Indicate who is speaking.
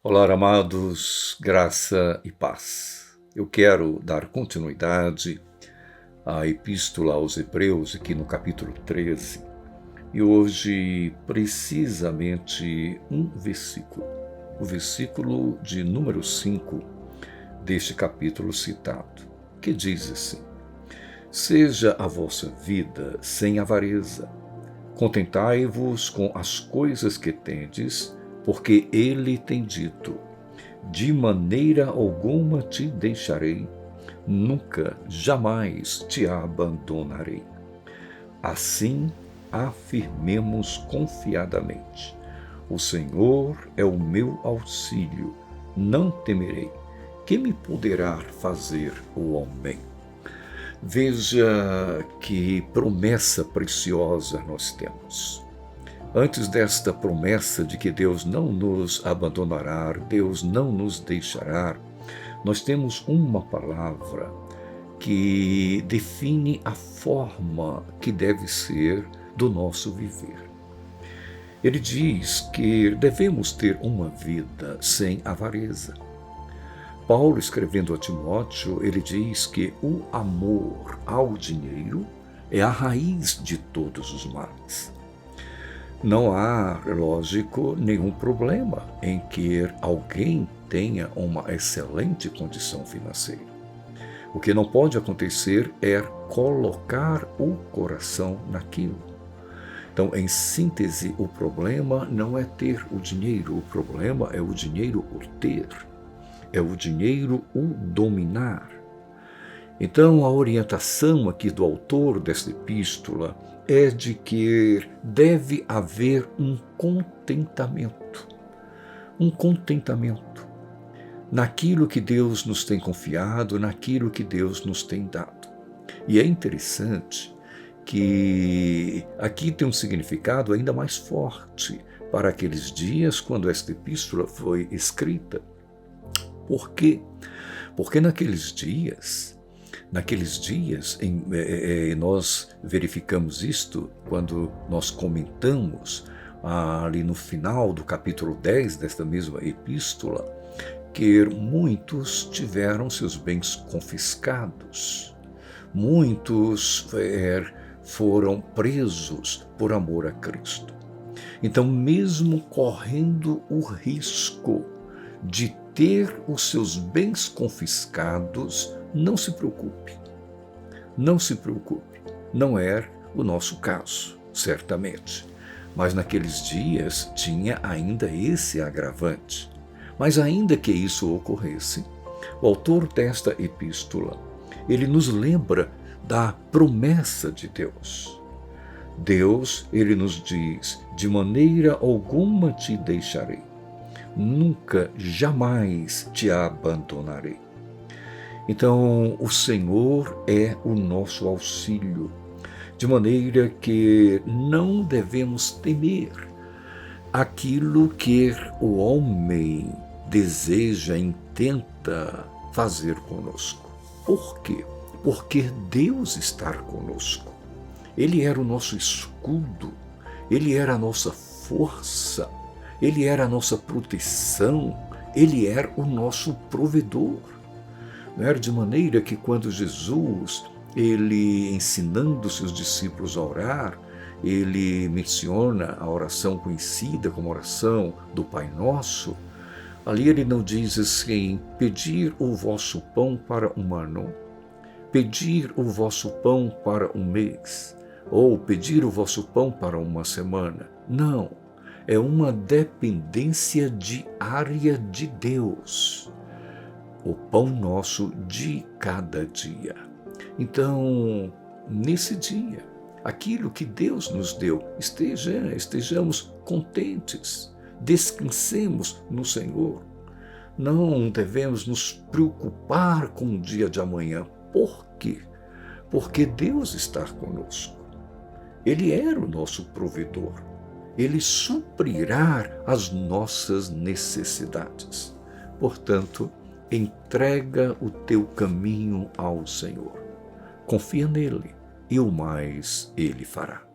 Speaker 1: Olá, amados, graça e paz. Eu quero dar continuidade à Epístola aos Hebreus, aqui no capítulo 13, e hoje, precisamente, um versículo, o versículo de número 5 deste capítulo citado, que diz assim: Seja a vossa vida sem avareza, contentai-vos com as coisas que tendes, porque ele tem dito: de maneira alguma te deixarei, nunca, jamais te abandonarei. Assim, afirmemos confiadamente: o Senhor é o meu auxílio, não temerei. Que me poderá fazer o homem? Veja que promessa preciosa nós temos. Antes desta promessa de que Deus não nos abandonará, Deus não nos deixará, nós temos uma palavra que define a forma que deve ser do nosso viver. Ele diz que devemos ter uma vida sem avareza. Paulo, escrevendo a Timóteo, ele diz que o amor ao dinheiro é a raiz de todos os males. Não há, lógico, nenhum problema em que alguém tenha uma excelente condição financeira. O que não pode acontecer é colocar o coração naquilo. Então, em síntese, o problema não é ter o dinheiro, o problema é o dinheiro o ter, é o dinheiro o dominar. Então, a orientação aqui do autor desta epístola é de que deve haver um contentamento naquilo que Deus nos tem confiado, naquilo que Deus nos tem dado. E é interessante que aqui tem um significado ainda mais forte para aqueles dias quando esta epístola foi escrita. Por quê? Porque naqueles dias, nós verificamos isto quando nós comentamos ali no final do capítulo 10 desta mesma epístola, que muitos tiveram seus bens confiscados, muitos foram presos por amor a Cristo. Então, mesmo correndo o risco de ter os seus bens confiscados, não se preocupe. Não é o nosso caso, certamente. Mas naqueles dias tinha ainda esse agravante. Mas ainda que isso ocorresse, o autor desta epístola, ele nos lembra da promessa de Deus. Deus, ele nos diz: de maneira alguma te deixarei. Nunca, jamais te abandonarei. Então, o Senhor é o nosso auxílio, de maneira que não devemos temer aquilo que o homem deseja, intenta fazer conosco. Por quê? Porque Deus está conosco. Ele era o nosso escudo, Ele era a nossa força, Ele era a nossa proteção, Ele era o nosso provedor. Não era de maneira que quando Jesus, ele ensinando seus discípulos a orar, ele menciona a oração conhecida como oração do Pai Nosso, ali ele não diz assim: pedir o vosso pão para um ano, pedir o vosso pão para um mês, ou pedir o vosso pão para uma semana. Não. É uma dependência diária de Deus, o pão nosso de cada dia. Então, nesse dia, aquilo que Deus nos deu, estejamos contentes, descansemos no Senhor. Não devemos nos preocupar com o dia de amanhã. Por quê? Porque Deus está conosco. Ele era o nosso provedor. Ele suprirá as nossas necessidades. Portanto, entrega o teu caminho ao Senhor. Confia nele e o mais ele fará.